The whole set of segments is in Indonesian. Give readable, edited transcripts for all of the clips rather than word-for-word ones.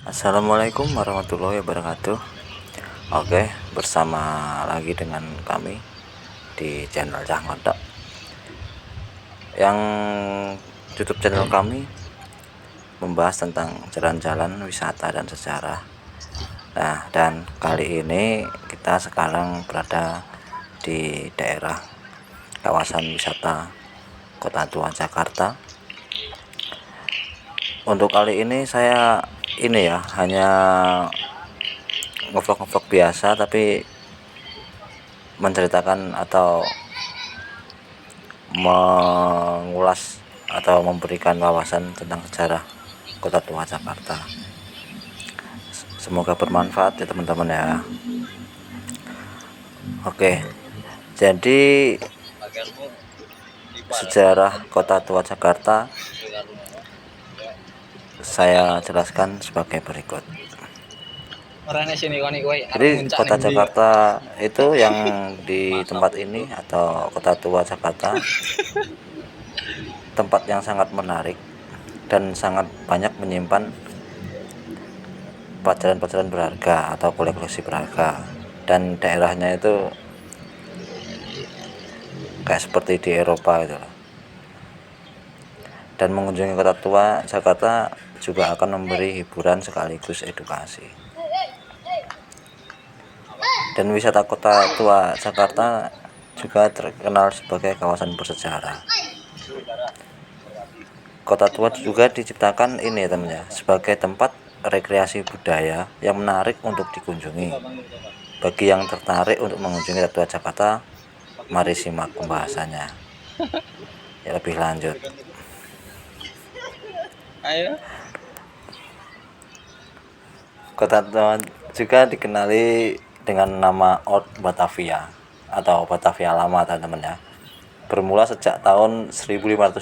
Assalamualaikum warahmatullahi wabarakatuh. Oke, bersama lagi dengan kami di channel Cah Ngodok. Yang YouTube channel kami membahas tentang jalan-jalan wisata dan sejarah. Nah, dan kali ini kita sekarang berada di daerah kawasan wisata Kota Tua Jakarta. Untuk kali ini saya hanya ngevlog biasa, tapi menceritakan atau mengulas atau memberikan wawasan tentang sejarah Kota Tua Jakarta. Semoga bermanfaat ya teman-teman ya. Oke, jadi sejarah Kota Tua Jakarta saya jelaskan sebagai berikut. Jadi Kota Jakarta itu yang di tempat ini atau Kota Tua Jakarta, tempat yang sangat menarik dan sangat banyak menyimpan pelajaran-pelajaran berharga atau koleksi berharga, dan daerahnya itu kayak seperti di Eropa gitu. Dan mengunjungi Kota Tua Jakarta juga akan memberi hiburan sekaligus edukasi. Dan wisata Kota Tua Jakarta juga terkenal sebagai kawasan bersejarah. Kota Tua juga diciptakan teman-teman, sebagai tempat rekreasi budaya yang menarik untuk dikunjungi. Bagi yang tertarik untuk mengunjungi Kota Tua Jakarta, mari simak pembahasannya ya lebih lanjut. Ayo. Kota Tua juga dikenali dengan nama Old Batavia atau Batavia Lama teman-teman ya. Bermula sejak tahun 1526.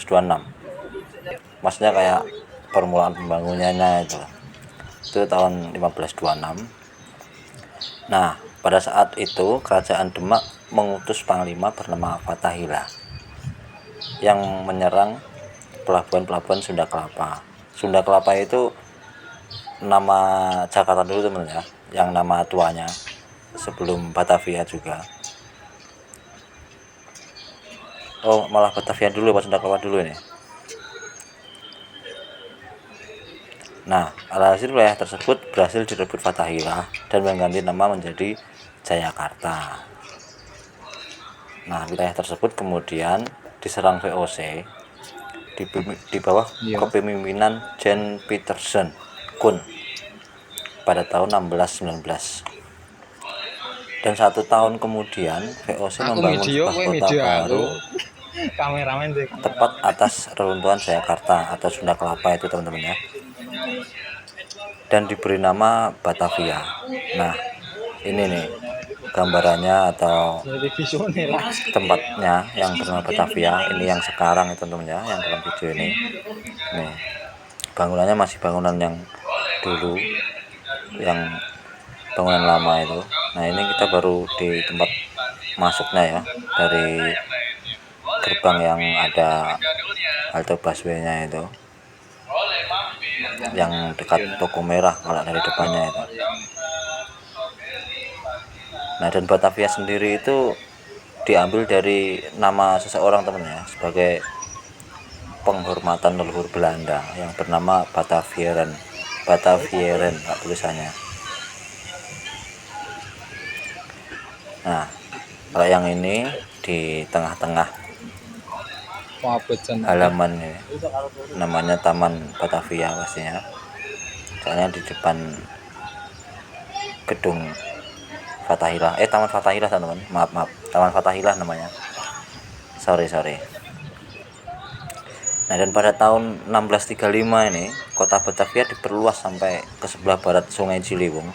Maksudnya kayak permulaan pembangunannya itu tahun 1526. Nah, pada saat itu Kerajaan Demak mengutus panglima bernama Fathahillah yang menyerang pelabuhan-pelabuhan Sunda Kelapa. Sunda Kelapa itu nama Jakarta dulu teman ya, yang nama tuanya sebelum Batavia juga. Oh, malah Batavia dulu, Sunda Kelapa dulu ini. Nah, alhasil wilayah tersebut berhasil direbut Fathahillah dan mengganti nama menjadi Jayakarta. Nah, wilayah tersebut kemudian diserang VOC di bawah kepemimpinan Jan Pieterszoon Koen pada tahun 1619. Dan 1 tahun kemudian VOC membangun sebuah kota baru tepat atas reruntuhan Jayakarta atau Sunda Kelapa itu teman-teman ya, dan diberi nama Batavia. Nah, ini nih gambarannya atau tempatnya yang bernama Batavia. Ini yang sekarang itu teman-teman ya, yang dalam video ini. Nih, bangunannya masih bangunan yang dulu, yang bangunan lama itu. Nah, ini kita baru di tempat masuknya ya, dari gerbang yang ada halte busway-nya itu, yang dekat toko merah kalau dari depannya itu. Nah, dan Batavia sendiri itu diambil dari nama seseorang teman ya, sebagai penghormatan leluhur Belanda yang bernama Batavieren tulisannya. Nah, kalau yang ini di tengah-tengah halaman ini, namanya Taman Batavia pastinya, soalnya di depan gedung Fathahillah, Taman Fathahillah teman-teman, maaf, Taman Fathahillah namanya, sorry. Nah, dan pada tahun 1635 ini kota Batavia diperluas sampai ke sebelah barat Sungai Ciliwung.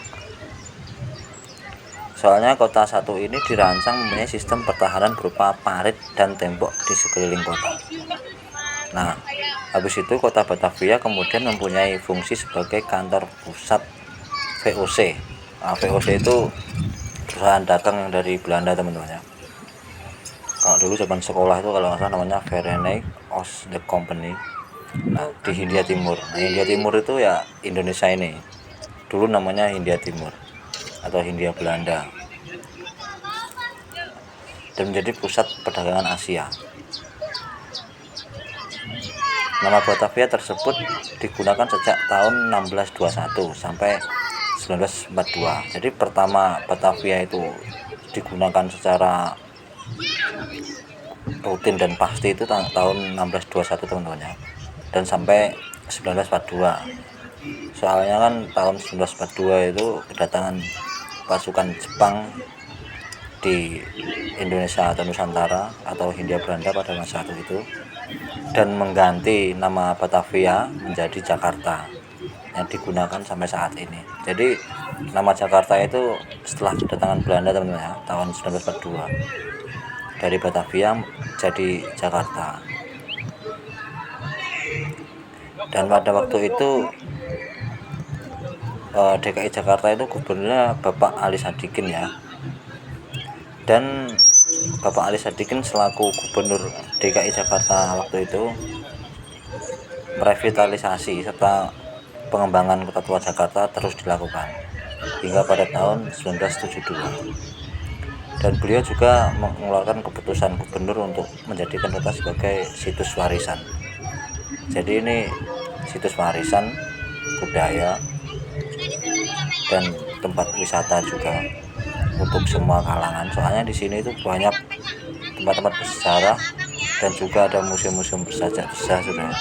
Soalnya kota satu ini dirancang mempunyai sistem pertahanan berupa parit dan tembok di sekeliling kota. Nah, habis itu kota Batavia kemudian mempunyai fungsi sebagai kantor pusat VOC. Nah, VOC itu perusahaan dagang yang dari Belanda teman-teman ya. Kalau dulu zaman sekolah itu kalau nggak salah namanya Verenigd Oost-Indische Company. Nah, di Hindia Timur. Nah, Hindia Timur itu ya Indonesia ini. dulu namanya Hindia Timur atau Hindia Belanda, dan menjadi pusat perdagangan Asia. Nama Batavia tersebut digunakan sejak tahun 1621 sampai 1942. Jadi pertama Batavia itu digunakan secara rutin dan pasti itu tahun 1621 teman-teman ya, dan sampai 1942. Soalnya kan tahun 1942 itu kedatangan pasukan Jepang di Indonesia atau Nusantara atau Hindia Belanda pada masa itu, dan mengganti nama Batavia menjadi Jakarta yang digunakan sampai saat ini. Jadi nama Jakarta itu setelah kedatangan Belanda teman-teman ya, tahun 1942, dari Batavia jadi Jakarta. Dan pada waktu itu DKI Jakarta itu gubernurnya Bapak Ali Sadikin ya, dan Bapak Ali Sadikin selaku gubernur DKI Jakarta waktu itu merevitalisasi serta pengembangan Kota Tua Jakarta terus dilakukan hingga pada tahun 1972, dan beliau juga mengeluarkan keputusan gubernur untuk menjadikan kota sebagai situs warisan. Jadi ini situs warisan budaya dan tempat wisata juga untuk semua kalangan. Soalnya di sini itu banyak tempat-tempat bersejarah dan juga ada museum-museum bersejarah sudah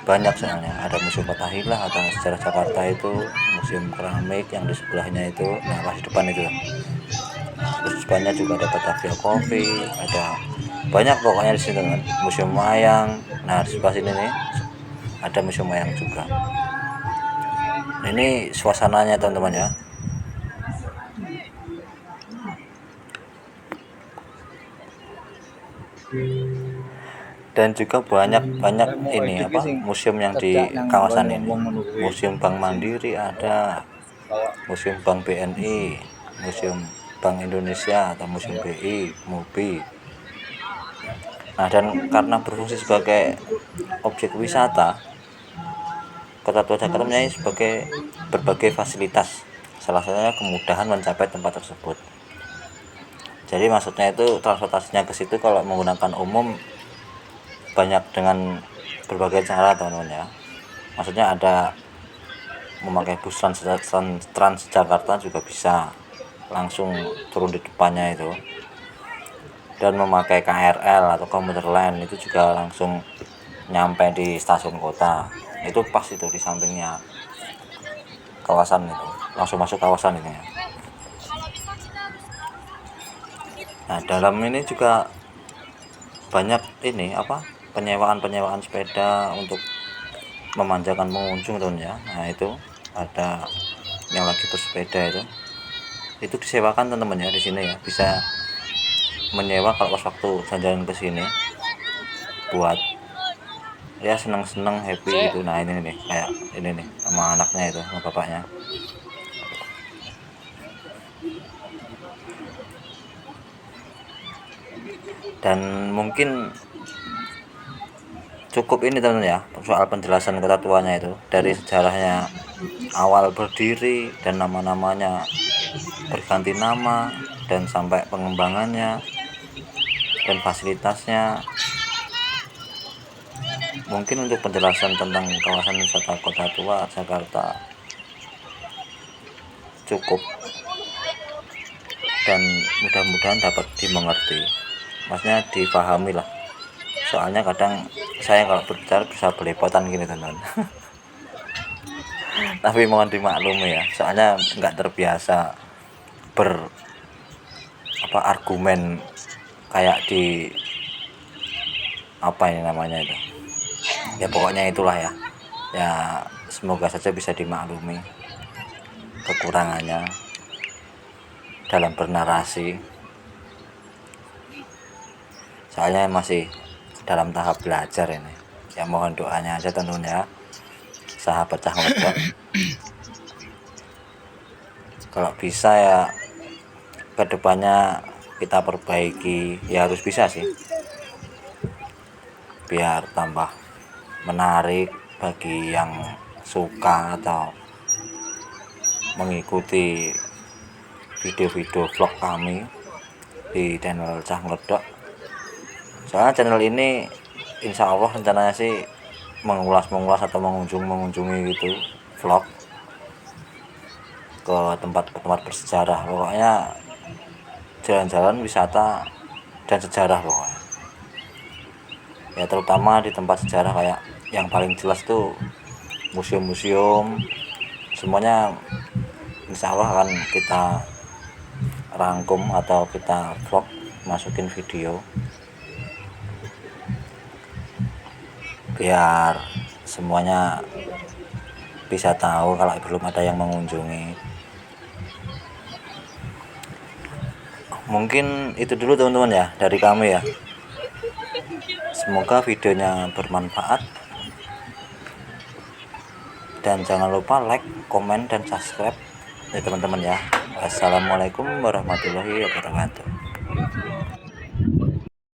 banyak. Soalnya ada museum Fathaillah atau sejarah Jakarta, itu museum keramik yang di sebelahnya itu, nah pas di depan itu. Terus depannya juga ada Batavia Coffee, ada banyak pokoknya di sini kan. Museum wayang, nah di sebelah sini nih ada museum wayang juga. Ini suasananya teman-teman ya. Dan juga banyak ini apa museum yang di kawasan ini. Museum Bank Mandiri ada, Museum Bank BNI, Museum Bank Indonesia atau Museum BI, MUBI. Nah, dan karena berfungsi sebagai objek wisata, Kota Tua Jakarta mempunyai sebagai berbagai fasilitas, salah satunya kemudahan mencapai tempat tersebut. Jadi maksudnya itu transportasinya ke situ kalau menggunakan umum banyak dengan berbagai cara teman-teman ya. Maksudnya ada memakai bus Transjakarta juga bisa langsung turun di depannya itu, dan memakai KRL atau komuter lain itu juga langsung nyampe di stasiun kota. Itu pas itu di sampingnya kawasan itu, langsung masuk kawasan ini ya. Nah, dalam ini juga banyak ini apa penyewaan sepeda untuk memanjakan pengunjung teman ya. Nah, itu ada yang lagi bersepeda itu disewakan teman-teman ya di sini ya, bisa menyewa kalau pas waktu jalan-jalan ke sini buat ya seneng-seneng happy gitu. Nah, ini nih kayak ini nih sama anaknya itu, sama bapaknya. Dan mungkin cukup ini teman ya soal penjelasan Kota Tuanya itu, dari sejarahnya awal berdiri dan nama-namanya berganti nama dan sampai pengembangannya dan fasilitasnya. Mungkin untuk penjelasan tentang kawasan wisata Kota Tua Jakarta cukup, dan mudah-mudahan dapat dimengerti, maksudnya dipahami lah. Soalnya kadang saya kalau berbicara bisa belepotan gini teman. Tapi mohon dimaklumi ya, soalnya nggak terbiasa argumen kayak di apa ini namanya itu ya, pokoknya itulah ya. Ya semoga saja bisa dimaklumi kekurangannya dalam bernarasi, soalnya masih dalam tahap belajar ini ya. Mohon doanya aja tentunya, sahabat cah ngelebok. Kalau bisa ya kedepannya kita perbaiki ya, harus bisa sih, biar tambah menarik bagi yang suka atau mengikuti video-video vlog kami di channel Cah Ngledok. Soalnya channel ini insya Allah rencananya sih mengulas atau mengunjungi gitu, vlog ke tempat-tempat bersejarah, pokoknya jalan-jalan wisata dan sejarah pokoknya ya, terutama di tempat sejarah kayak yang paling jelas tuh museum-museum, semuanya insya Allah akan kita rangkum atau kita vlog, masukin video biar semuanya bisa tahu kalau belum ada yang mengunjungi. Mungkin itu dulu teman-teman ya dari kami ya. Semoga videonya bermanfaat dan jangan lupa like, komen, dan subscribe ya teman-teman ya. Wassalamualaikum warahmatullahi wabarakatuh.